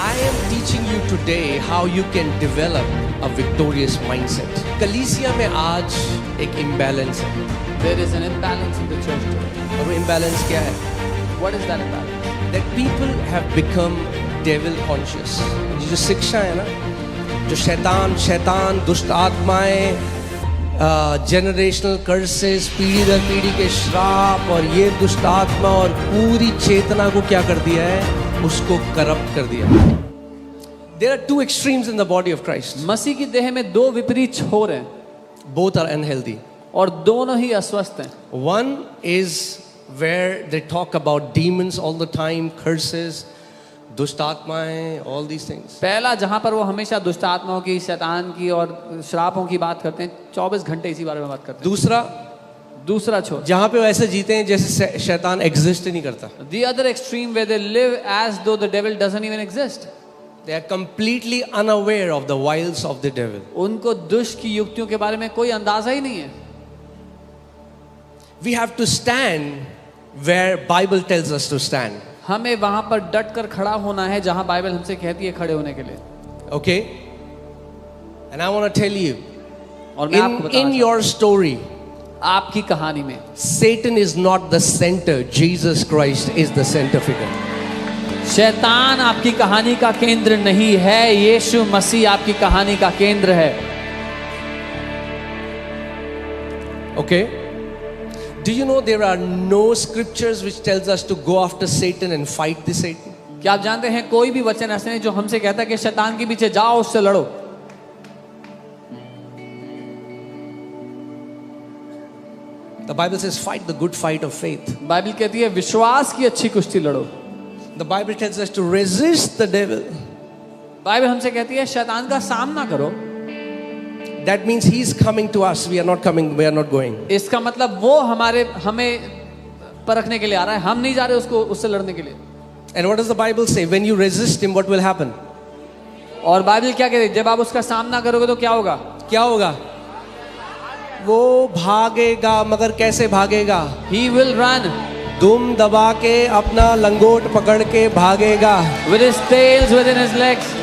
I am teaching you today how you can develop a victorious mindset. कलीसिया में आज एक imbalance है. There is an imbalance in the church today. और वो imbalance क्या है? What is that imbalance? That people have become devil conscious. ये जो शिक्षा है ना, जो शैतान, दुष्ट आत्माएं, जनरेशनल कर्सेस, पीढ़ी दर पीढ़ी के श्राप और ये दुष्ट आत्मा और पूरी चेतना को क्या कर दिया है? उसको करप्ट कर दिया. There are two extremes in the body of Christ. मसीह की देह में दो विपरीत छोर हैं. Both are unhealthy. और दोनों ही अस्वस्थ हैं. One is where they talk about demons all the time, curses, दुष्ट आत्माएं, all these things. पहला जहां पर वो हमेशा दुष्ट आत्माओं की, शैतान की और श्रापों की बात करते हैं, 24 घंटे इसी बारे में बात करते हैं. दूसरा छोर जहां पे वो ऐसे जीते हैं जैसे शैतान एग्जिस्ट ही नहीं करता. The other extreme where they live as though the devil doesn't even exist. They are completely unaware of the wiles of the devil. उनको दुष्ट की युक्तियों के बारे में कोई अंदाजा ही नहीं है. We have to stand where Bible tells us to stand. हमें वहां पर डट कर खड़ा होना है जहां बाइबल हमसे कहती है खड़े होने के लिए. Okay? And I want to tell you, और मैं आपको बताना in your story, आपकी कहानी में Satan is not the center. Jesus Christ is the center figure. शैतान आपकी कहानी का केंद्र नहीं है, यीशु मसीह आपकी कहानी का केंद्र है. Okay? Do you know there are no scriptures which tells us to go after Satan and fight the Satan? क्या आप जानते हैं कोई भी वचन ऐसे नहीं जो हमसे कहता है कि शैतान के पीछे जाओ, उससे लड़ो. The Bible says fight the good fight of faith. Bible कहती है विश्वास की अच्छी कुश्ती लड़ो. The Bible tells us to resist the devil. Bible हमसे कहती है शैतान का सामना करो. That means he is coming to us. We are not coming. We are not going. इसका मतलब वो हमें परखने के लिए आ रहा है, हम नहीं जा रहे उससे लड़ने के लिए. And what does the Bible say? When you resist him, what will happen? और बाइबल क्या कहती है? जब आप उसका सामना करोगे तो क्या होगा? क्या होगा? वो भागेगा, मगर कैसे भागेगा? He will run. दुम दबा के अपना लंगोट पकड़ के भागेगा. With his tails within his legs.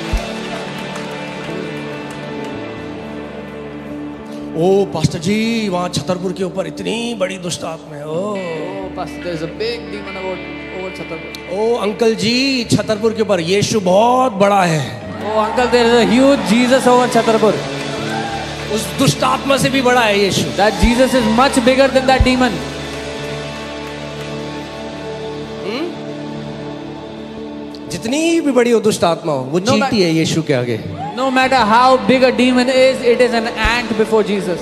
O pastor जी, वहाँ छतरपुर के ऊपर इतनी बड़ी दुष्ट आत्मा है. Oh, pastor, there is a big demon over Chhatarpur. O uncle जी, छतरपुर के ऊपर यीशु बहुत बड़ा है. Oh, uncle, there is a huge Jesus over Chhatarpur. उस दुष्ट आत्मा से भी बड़ा है यीशु. That Jesus is much bigger than that demon. जितनी भी बड़ी हो दुष्ट आत्मा हो, वो चींटी है यीशु के आगे. No matter how big a demon is, it is an ant before Jesus.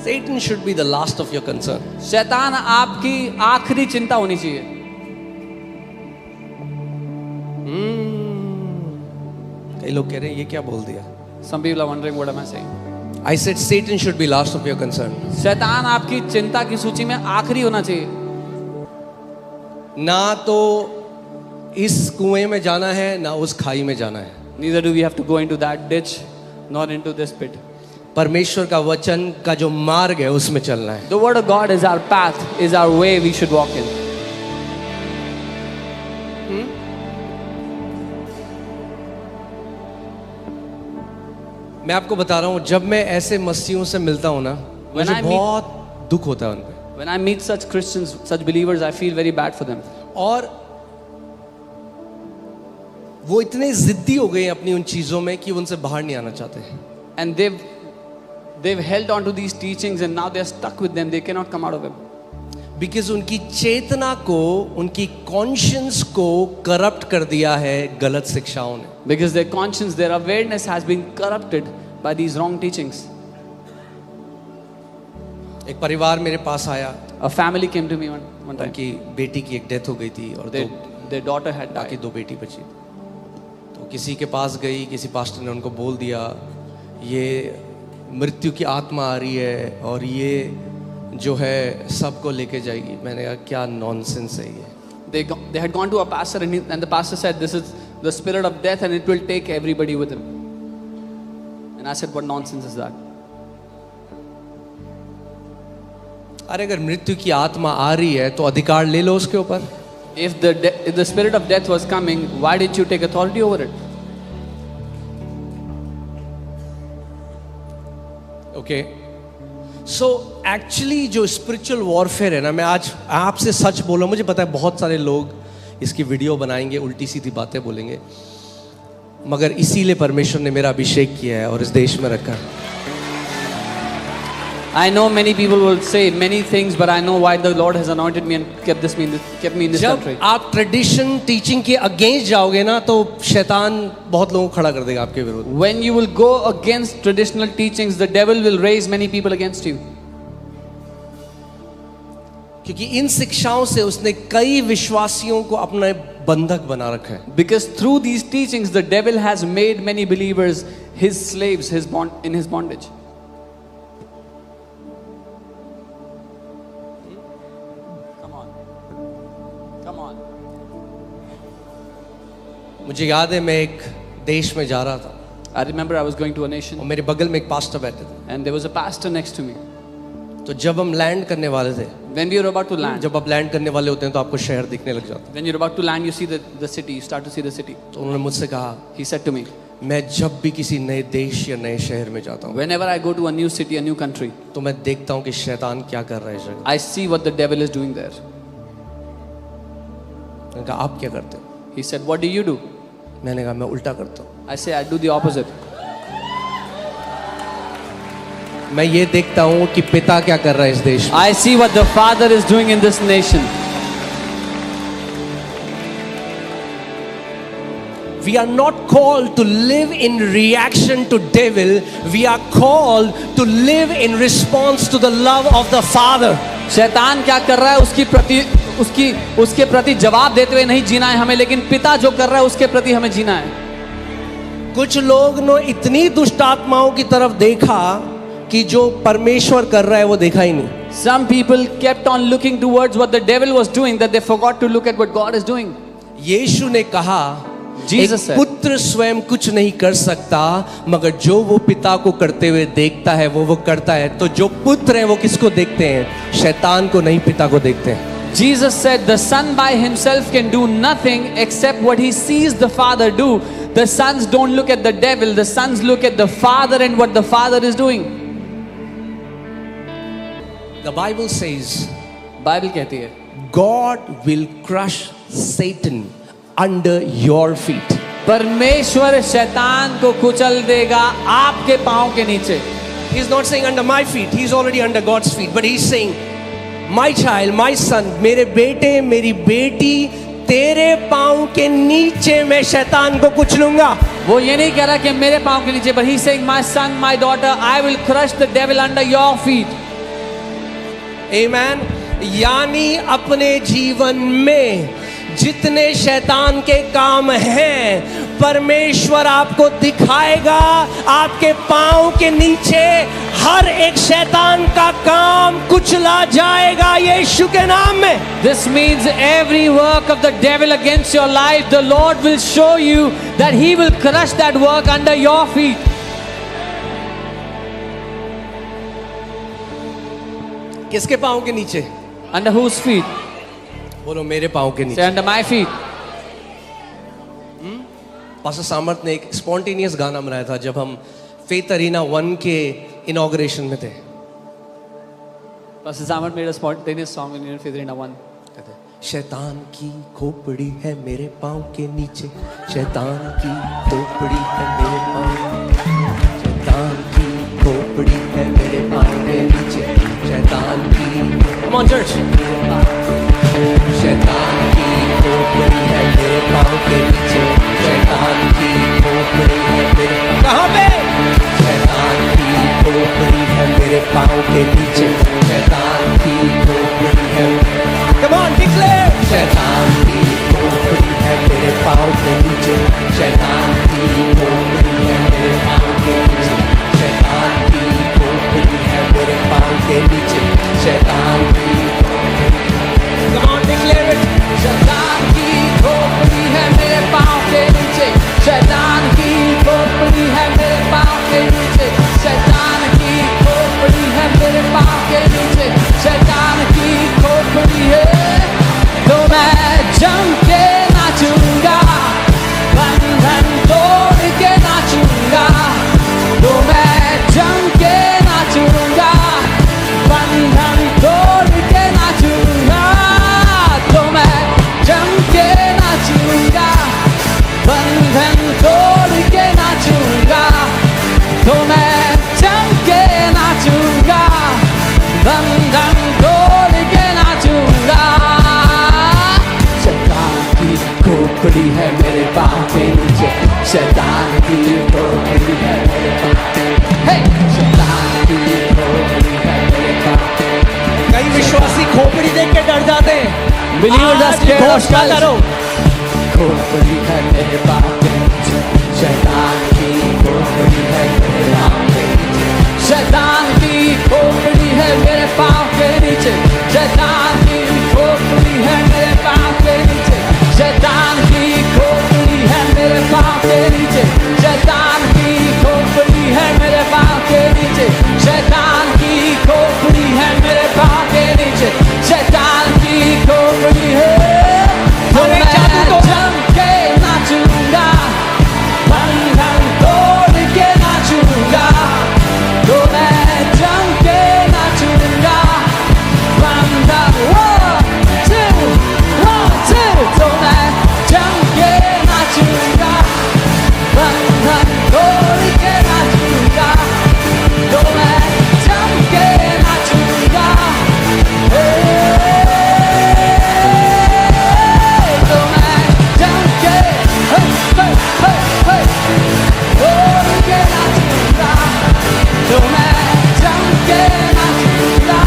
Satan should be the last of your concern. शैतान आपकी आखिरी चिंता होनी चाहिए. कई लोग कह रहे हैं ये क्या बोल दिया? Some people are wondering what am I saying. I said Satan should be last of your concern. शैतान आपकी चिंता की सूची में आखिरी होना चाहिए. ना तो इस कुएं में जाना है, ना उस खाई में जाना है. Neither do we have to go into that ditch, nor into this pit. परमेश्वर का वचन का जो मार्ग है उसमें चलना है. The word of God is our path, is our way we should walk in. मैं आपको बता रहा हूँ, जब मैं ऐसे मसीहों से मिलता हूँ ना, मुझे बहुत दुख होता है उन पे. When I meet such Christians, such believers, I feel very bad for them. और वो इतने जिद्दी हो गए अपनी उन चीजों में कि उनसे बाहर नहीं आना चाहते. And they've held on to these teachings and now they're stuck with them. They cannot come out of them. Because उनकी चेतना को, उनकी conscience को करप्ट कर दिया है गलत शिक्षाओं ने. Because their conscience, their awareness has been corrupted by these wrong teachings. एक परिवार मेरे पास आया. A family came to me one time. उनकी बेटी की एक डेथ हो गई थी और their daughter had died. बाकी 2 बेटी बची. तो किसी के पास गई, किसी पास्टर ने उनको बोल दिया ये मृत्यु की आत्मा आ रही है और ये जो है सबको लेके जाएगी. मैंने कहा क्या नॉनसेंस है ये. They had gone to a pastor and the pastor said this is the spirit of death and it will take everybody with him. And I said what nonsense is that? अरे अगर मृत्यु की आत्मा आ रही है तो अधिकार ले लो उसके ऊपर. If the spirit of death was coming, why didn't you take authority over it? Okay so actually जो स्पिरिचुअल वॉरफेयर है ना, मैं आज आपसे सच बोलूं, मुझे पता है बहुत सारे लोग इसकी वीडियो बनाएंगे, उल्टी सीधी बातें बोलेंगे, मगर इसीलिए परमेश्वर ने मेरा अभिषेक किया है और इस देश में रखा है. I know many people will say many things, but I know why the Lord has anointed me and kept me in this जब country. आप ट्रेडिशन टीचिंग के अगेंस्ट जाओगे ना, तो शैतान बहुत लोगों को खड़ा कर देगा आपके विरुद्ध. When you will go against traditional teachings, the devil will raise many people against you. क्योंकि इन शिक्षाओं से उसने कई विश्वासियों को अपना बंधक बना रखा है. Because through these teachings, the devil has made many believers his slaves, in his bondage. Come on. मुझे याद है मैं एक देश में जा रहा था I remember I was going to a nation, और मेरे बगल में एक पास्टर बैठे थे. and there was a pastor next to me. तो जब हम लैंड करने वाले थे, When we were about to land, जब आप लैंड करने वाले होते हैं तो आपको शहर दिखने लग जाता है. when you're about to land, you see the city. You start to see the city. तो उन्होंने मुझसे कहा, He said to me, मैं जब भी किसी नए देश या नए शहर में जाता हूँ whenever I go to a new city, a new country, तो मैं देखता हूँ कि शैतान क्या कर रहा है इस जगह. I see what the devil is doing there. मैंने कहा आप क्या करते हो? He said, what do you do? मैंने कहा मैं उल्टा करता हूँ. I say, I do the opposite. मैं ये देखता हूँ कि पिता क्या कर रहा है इस देश में. I see what the Father is doing in this nation. We are not called to live in reaction to devil. We are called to live in response to the love of the Father. शैतान क्या कर रहा है उसके प्रति जवाब देते हुए नहीं जीना है हमें, लेकिन पिता जो कर रहा है उसके प्रति हमें जीना है. कुछ लोग ने इतनी दुष्ट आत्माओं की तरफ देखा कि जो परमेश्वर कर रहा है वो देखा ही नहीं. Some people kept on looking towards what the devil was doing, that they forgot to look at what God is doing. यीशु ने कहा, Jesus एक said, पुत्र स्वयं कुछ नहीं कर सकता, मगर जो वो पिता को करते हुए देखता है वो करता है. तो जो पुत्र है वो किसको देखते हैं? शैतान को नहीं, पिता को देखते हैं. Jesus said, the son by himself can do nothing except what he sees the Father do. The sons don't look at the devil, the sons look at the Father and what the Father is doing. The Bible says, Bible कहती है, God will crush Satan under your feet. परमेश्वर शैतान को कुचल देगा आपके पांव के नीचे. He's not saying under my feet, he's already under God's feet, but he's saying, my child, my son, मेरे बेटे मेरी बेटी, तेरे पांव के नीचे मैं शैतान को कुचलूंगा. वो ये नहीं कह रहा कि मेरे पांव के नीचे, but he's saying, my son, my daughter, I will crush the devil under your feet. Amen. यानी अपने जीवन में जितने शैतान के काम हैं, परमेश्वर आपको दिखाएगा. आपके पांव के नीचे हर एक शैतान का काम कुचला जाएगा यीशु के नाम में. This means every work of the devil against your life, the Lord will show you that he will crush that work under your feet. किसके पांव के नीचे? Under whose feet? बोलो मेरे पांव के Say, नीचे. under my feet. पास्टर सामर्थ ने एक स्पॉन्टेनियस गाना बनाया था जब हम फेथ अरीना 1 के इनॉग्रेशन में थे. Pastor Samat made a spontaneous song in Faith Arena 1. शैतान की खोपड़ी है मेरे पांव के नीचे, शैतान की खोपड़ी है मेरे पांव, शैतान की खोपड़ी है मेरे पांव के नीचे, शैतान की. Come on church. शैतान की खोपड़ी है मेरे पांव के नीचे, शैतान की खोपड़ी है मेरे. कहाँ पे? शैतान की खोपड़ी है मेरे पांव के नीचे, शैतान की खोपड़ी है. Come on, declare. शैतान की खोपड़ी है मेरे पांव के नीचे, शैतान की खोपड़ी है मेरे पांव के नीचे, शैतान की खोपड़ी है मेरे पांव के नीचे, शैतान की. Come on, declare it. खोपड़ी है मेरे पाँव के नीचे, शैतान की खोपड़ी है मेरे पाँव के नीचे, शैतान की खोपड़ी है मेरे पाँव के नीचे। कई विश्वासी खोपड़ी देख के डर जाते हैं। Believers are आज scared of घोषणा skulls. करो, खोपड़ी है मेरे पाँव के नीचे, शैतान की खोपड़ी है मेरे पाँव के नीचे, शैतान की खोपड़ी है मेरे पाँव के नीचे, शैतान की खोपड़ी है मेरे पाँव के नीचे, शैतान की खोपड़ी है मेरे पाँव के नीचे, शैतान की खोपड़ी है मेरे पाँव के नीचे, शैतान की खोपड़ी है मेरे पाँव के नीचे, शैतान की खोपड़ी है। तो मैं जम के नाचूंगा, बंधन तोड़ के नाचूंगा, तो मैं जम के नाचूंगा, बंधन 1 2 तो मैं जम के नाचूंगा, बंधन तोड़ के नाचूंगा, तो मैं जम के नाचूंगा, तो मैं जम के तोड़ के नाचूंगा, तो मैं जम के नाचूंगा,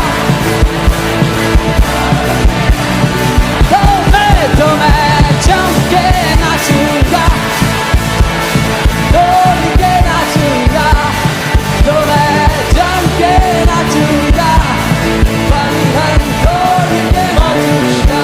तो मैं जम के नाचूंगा, तोड़ के नाचूंगा, तो मैं जम के नाचूंगा, बंधन तोड़ के नाचूंगा।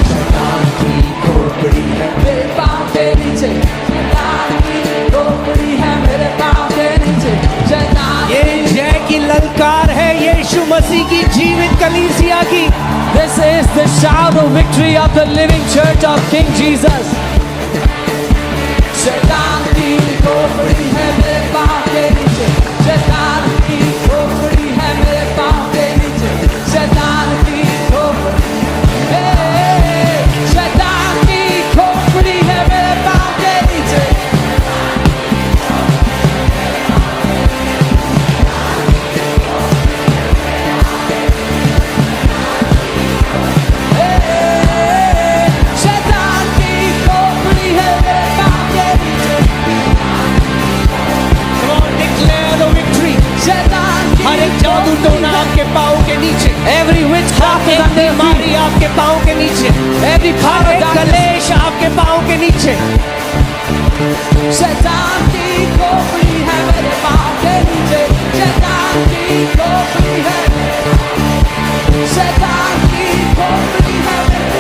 शैतान की खोपड़ी है मेरे पाँव के नीचे, शैतान की खोपड़ी है मेरे पाँव के नीचे, शैतान। ये जय की ललकार है यीशु मसीह की जीवित कलीसिया की। This is the shout of victory of the living church of King Jesus. शैतान की खोपड़ी है मेरे पाँव के नीचे, शैतान की खोपड़ी है मेरे पाँव के नीचे, शैतान की खोपड़ी, शैतान की खोपड़ी है मेरे पाँव के नीचे। शैतान की खोपड़ी है मेरे पाँव के नीचे। Come on, declare the victory. शैतान की हर एक जादू टोना आपके पाँव के नीचे, every witchcraft is एक under your feet. बीमारी आपके पाँव के नीचे, Every power हर of एक darkness. कलेश आपके पाँव के नीचे। शैतान की खोपड़ी है मेरे पाँव के नीचे, शैतान की खोपड़ी है, शैतान की खोपड़ी है मेरे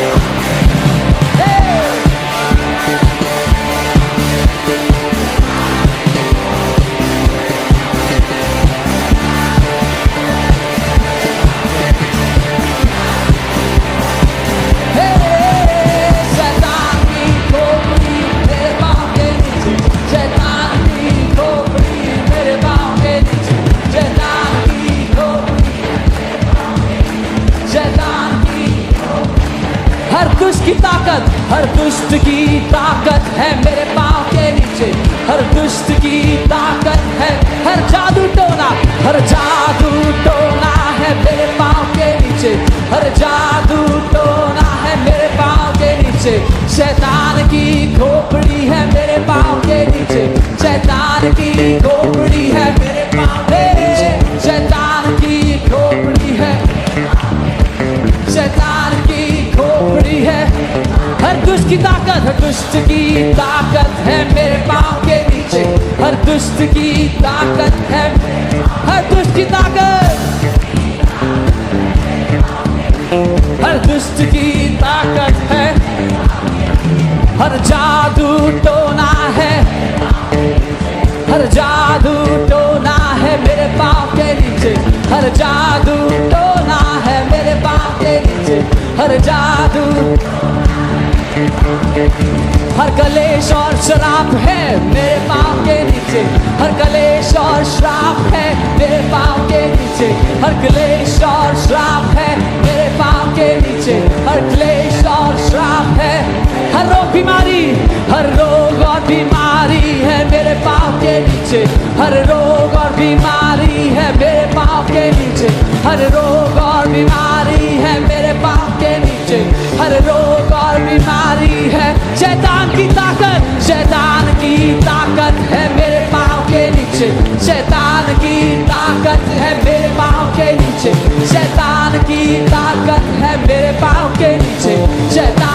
शैतान की खोपड़ी मेरे पाँव के नीचे, शैतान की खोपड़ी मेरे पाँव के नीचे, शैतान की खोपड़ी, शैतान की हर दुष्ट की ताकत, हर दुष्ट की ताकत है मेरे पाँव के नीचे, हर दुष्ट की ताकत है, हर जादू टोना है मेरे पाँव के नीचे, हर जादू टोना है मेरे पाँव के नीचे, शैतान की खोपड़ी है मेरे पाँव के नीचे, शैतान की खोपड़ी है मेरे पाँव के नीचे, शैतान की खोपड़ी है, शैतान की खोपड़ी है, हर दुष्ट की ताकत, हर दुष्ट की ताकत है मेरे पाँव के नीचे, हर दुष्ट की ताकत है, हर दुष्ट की ताकत, हर दुष्ट की ताकत है, हर जादू टोना है, हर जादू टोना है मेरे पाँव के नीचे, हर जादू टोना है मेरे पाँव के नीचे, हर जादू, हर कलेश और श्राप है मेरे पाँव के नीचे, हर कलेश और श्राप है मेरे पाँव के नीचे, हर कलेश और श्राप है मेरे पाँव के नीचे, हर क्लेश और श्राप है, हर रोग बीमारी, हर रोग और बीमारी है मेरे पाँव के नीचे, हर रोग और बीमारी है मेरे पाँव के नीचे, हर रोग और बीमारी है मेरे पाँव के नीचे, हर रोग और बीमारी है। शैतान की ताकत है मेरे पाँव के नीचे। शैतान की ताकत है मेरे पाँव के नीचे। शैतान की ताकत है मेरे पाँव के नीचे। शैतान